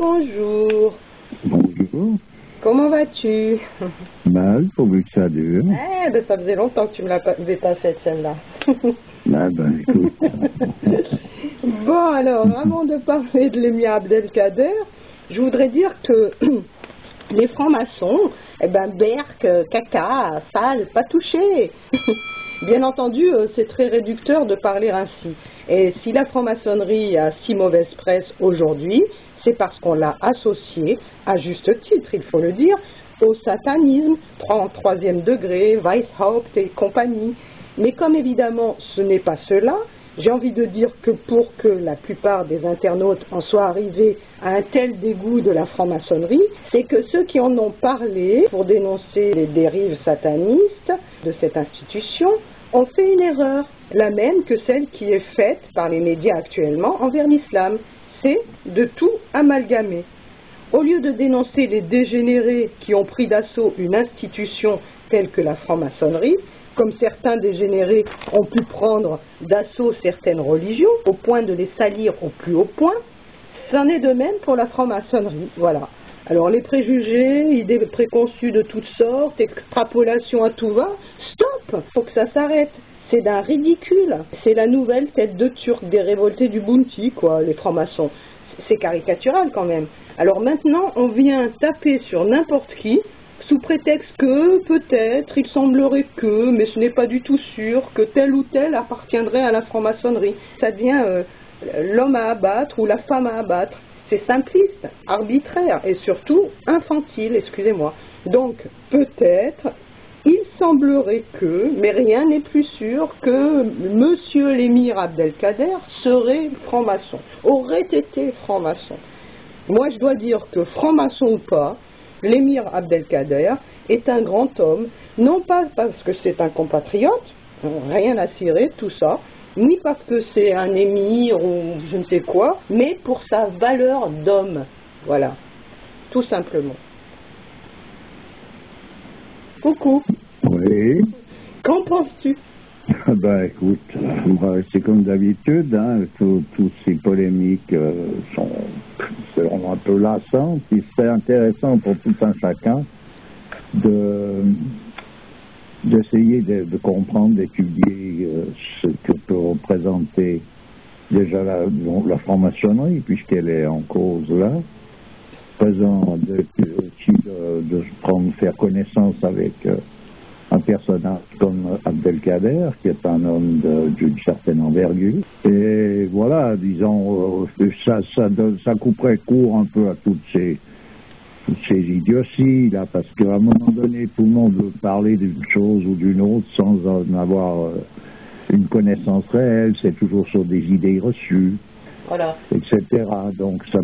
Bonjour. Bonjour. Comment vas-tu? Mal, pourvu que ça dure. Eh ben, ça faisait longtemps que tu me l'avais pas faite, celle-là. Ah ben, écoute. Bon, alors, avant de parler de l'Émir Abdelkader, je voudrais dire que les francs-maçons, eh ben, berk, caca, sale, pas touché. Bien entendu, c'est très réducteur de parler ainsi. Et si la franc-maçonnerie a si mauvaise presse aujourd'hui, c'est parce qu'on l'a associée, à juste titre, il faut le dire, au satanisme, troisième degré, Weishaupt et compagnie. Mais comme évidemment ce n'est pas cela, j'ai envie de dire que pour que la plupart des internautes en soient arrivés à un tel dégoût de la franc-maçonnerie, c'est que ceux qui en ont parlé pour dénoncer les dérives satanistes de cette institution ont fait une erreur, la même que celle qui est faite par les médias actuellement envers l'islam, c'est de tout amalgamer. Au lieu de dénoncer les dégénérés qui ont pris d'assaut une institution telle que la franc-maçonnerie, comme certains dégénérés ont pu prendre d'assaut certaines religions, au point de les salir au plus haut point, c'en est de même pour la franc-maçonnerie. Voilà. Alors les préjugés, idées préconçues de toutes sortes, extrapolation à tout va, stop, faut que ça s'arrête. C'est d'un ridicule. C'est la nouvelle tête de Turc des révoltés du Bounty, quoi, les francs-maçons. C'est caricatural quand même. Alors maintenant, on vient taper sur n'importe qui, sous prétexte que, peut-être, il semblerait que, mais ce n'est pas du tout sûr, que tel ou tel appartiendrait à la franc-maçonnerie. Ça devient l'homme à abattre ou la femme à abattre. C'est simpliste, arbitraire et surtout infantile, excusez-moi. Donc, peut-être, il semblerait que, mais rien n'est plus sûr, que Monsieur l'Émir Abdelkader serait franc-maçon, aurait été franc-maçon. Moi, je dois dire que franc-maçon ou pas, l'Émir Abdelkader est un grand homme, non pas parce que c'est un compatriote, rien à cirer, tout ça, ni parce que c'est un émir ou je ne sais quoi, mais pour sa valeur d'homme. Voilà, tout simplement. Coucou. Oui. Qu'en penses-tu? Ben écoute, c'est comme d'habitude, hein, toutes ces polémiques sont un peu lassantes. Il serait intéressant pour tout un chacun d'essayer de comprendre, d'étudier ce que peut représenter déjà la franc-maçonnerie, puisqu'elle est en cause là. Présent de faire connaissance avec un personnage comme Abdelkader, qui est un homme d'une certaine envergure. Et voilà, disons, ça couperait court un peu à toutes ces idioties, là, parce qu'à un moment donné, tout le monde veut parler d'une chose ou d'une autre sans en avoir une connaissance réelle, c'est toujours sur des idées reçues. Voilà. Etc. Donc ça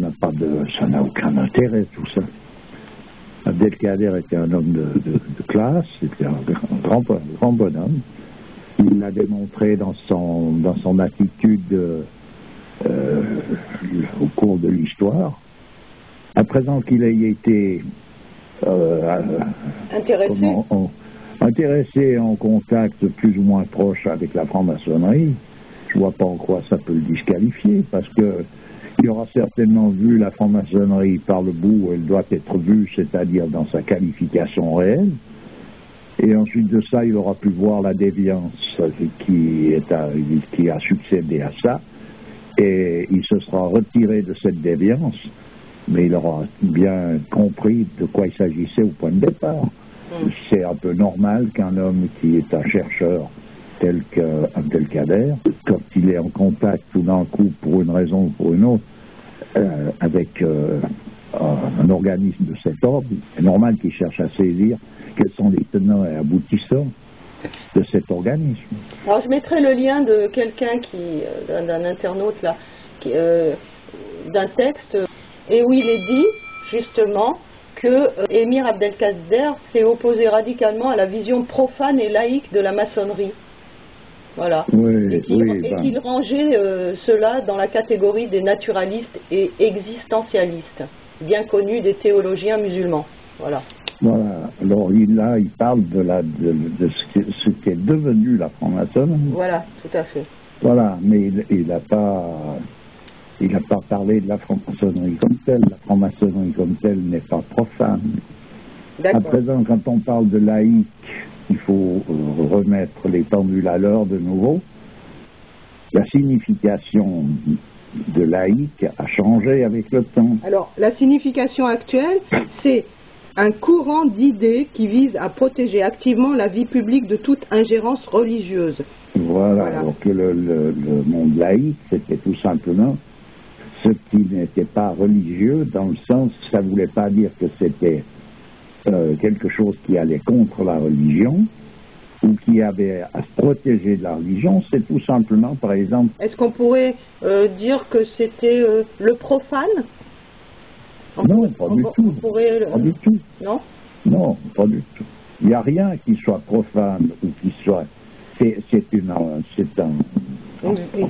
n'a aucun intérêt tout ça. Abdelkader était un homme de classe, c'était un grand bonhomme. Il l'a démontré dans son attitude au cours de l'histoire. À présent qu'il ait été intéressé en contact plus ou moins proche avec la franc-maçonnerie, je ne vois pas en quoi ça peut le disqualifier, parce que il aura certainement vu la franc-maçonnerie par le bout où elle doit être vue, c'est-à-dire dans sa qualification réelle, et ensuite de ça, il aura pu voir la déviance qui a succédé à ça, et il se sera retiré de cette déviance, mais il aura bien compris de quoi il s'agissait au point de départ. C'est un peu normal qu'un homme qui est un chercheur tel qu'Abdelkader, quand il est en contact tout d'un coup, pour une raison ou pour une autre, avec un organisme de cet ordre, c'est normal qu'il cherche à saisir quels sont les tenants et aboutissants de cet organisme. Alors je mettrai le lien de quelqu'un d'un internaute là, d'un texte, et où il est dit justement que Émir Abdelkader s'est opposé radicalement à la vision profane et laïque de la maçonnerie. Voilà. Oui, et qu'il rangeait cela dans la catégorie des naturalistes et existentialistes, bien connus des théologiens musulmans. Voilà. Voilà. Alors il parle de ce qui est devenu la franc-maçonnerie. Voilà, tout à fait. Voilà, mais il n'a pas Il n'a pas parlé de la franc-maçonnerie comme telle. La franc-maçonnerie comme telle n'est pas profane. À présent, quand on parle de laïque, il faut remettre les pendules à l'heure de nouveau. La signification de laïque a changé avec le temps. Alors, la signification actuelle, c'est un courant d'idées qui vise à protéger activement la vie publique de toute ingérence religieuse. Voilà. Alors que le monde laïque, c'était tout simplement ce qui n'était pas religieux, dans le sens, ça ne voulait pas dire que c'était quelque chose qui allait contre la religion, ou qui avait à se protéger de la religion. C'est tout simplement, par exemple... Est-ce qu'on pourrait dire que c'était le profane? Non, pas du tout. Pas du tout. Non? Non, pas du tout. Il n'y a rien qui soit profane ou qui soit... C'est un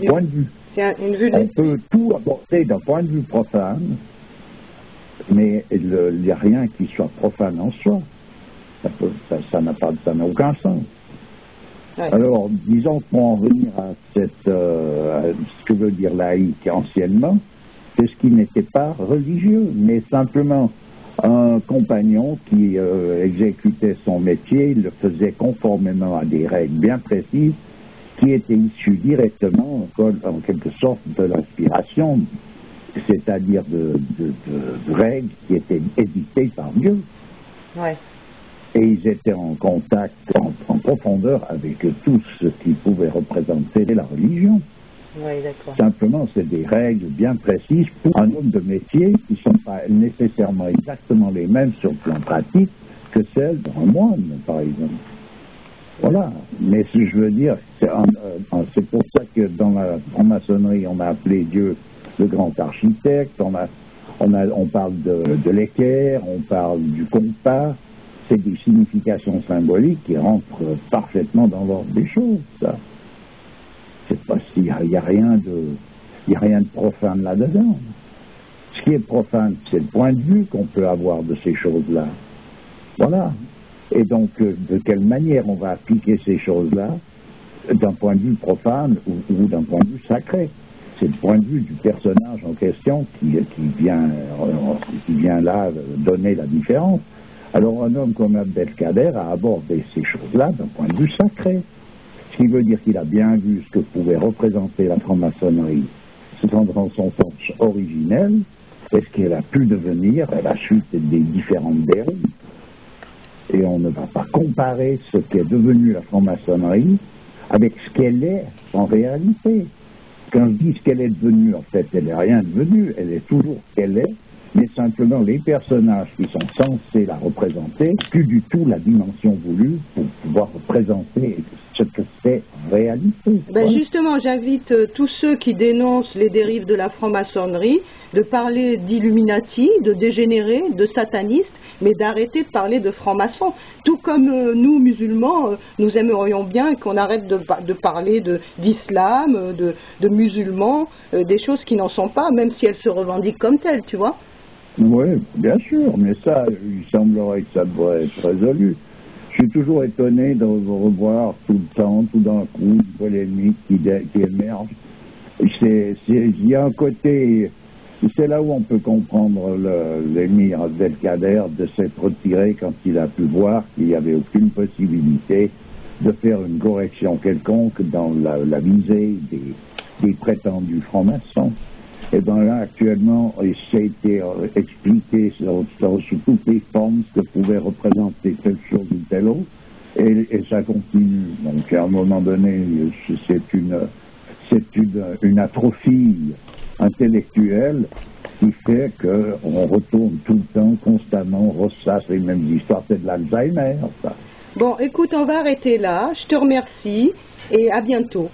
point de vue. Une vue On peut tout aborder d'un point de vue profane, mais il n'y a rien qui soit profane en soi. Ça n'a aucun sens. Ouais. Alors, disons pour en venir à ce que veut dire laïque anciennement, c'est ce qui n'était pas religieux, mais simplement un compagnon qui exécutait son métier, il le faisait conformément à des règles bien précises, qui étaient issues directement, en quelque sorte, de l'inspiration, c'est-à-dire de règles qui étaient édictées par Dieu. Ouais. Et ils étaient en contact, en profondeur avec tout ce qui pouvait représenter la religion. Oui, d'accord. Simplement, c'est des règles bien précises pour un homme de métier qui ne sont pas nécessairement exactement les mêmes sur le plan pratique que celles d'un moine, par exemple. Voilà. Mais ce que je veux dire, c'est pour ça que dans la franc-maçonnerie, on a appelé Dieu le grand architecte, on parle de l'équerre, on parle du compas. C'est des significations symboliques qui rentrent parfaitement dans l'ordre des choses, ça. C'est pas s'il n'y a rien de profane là-dedans. Ce qui est profane, c'est le point de vue qu'on peut avoir de ces choses-là. Voilà. Et donc, de quelle manière on va appliquer ces choses-là, d'un point de vue profane ou d'un point de vue sacré. C'est le point de vue du personnage en question qui vient là donner la différence. Alors un homme comme Abdelkader a abordé ces choses-là d'un point de vue sacré. Ce qui veut dire qu'il a bien vu ce que pouvait représenter la franc-maçonnerie dans son sens originel, et ce qu'elle a pu devenir à la suite des différentes dérives. Et on ne va pas comparer ce qu'est devenu la franc-maçonnerie avec ce qu'elle est en réalité. Quand je dis ce qu'elle est devenue, en fait, elle n'est rien devenue, elle est toujours ce qu'elle est, mais simplement les personnages qui sont censés la représenter, plus du tout la dimension voulue pour pouvoir représenter ce que c'est en réalité. Ben justement, j'invite tous ceux qui dénoncent les dérives de la franc-maçonnerie de parler d'illuminati, de dégénérés, de satanistes, mais d'arrêter de parler de francs-maçons. Tout comme nous, musulmans, nous aimerions bien qu'on arrête de parler d'islam, de musulmans, des choses qui n'en sont pas, même si elles se revendiquent comme telles, tu vois. Oui, bien sûr, mais ça, il semblerait que ça devrait être résolu. Je suis toujours étonné de revoir tout le temps, tout d'un coup, une polémique qui émerge. Il y a un côté, c'est là où on peut comprendre l'émir Abdelkader de s'être retiré quand il a pu voir qu'il n'y avait aucune possibilité de faire une correction quelconque dans la visée des prétendus francs-maçons. Et bien là, actuellement, ça a été expliqué sous toutes les formes ce que pouvait représenter telle chose ou telle autre, et ça continue. Donc à un moment donné, c'est une atrophie intellectuelle qui fait qu'on retourne tout le temps, constamment, on ressasse les mêmes histoires. C'est de l'Alzheimer, ça. Bon, écoute, on va arrêter là. Je te remercie et à bientôt.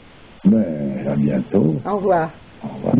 Ben, à bientôt. Au revoir. Au revoir.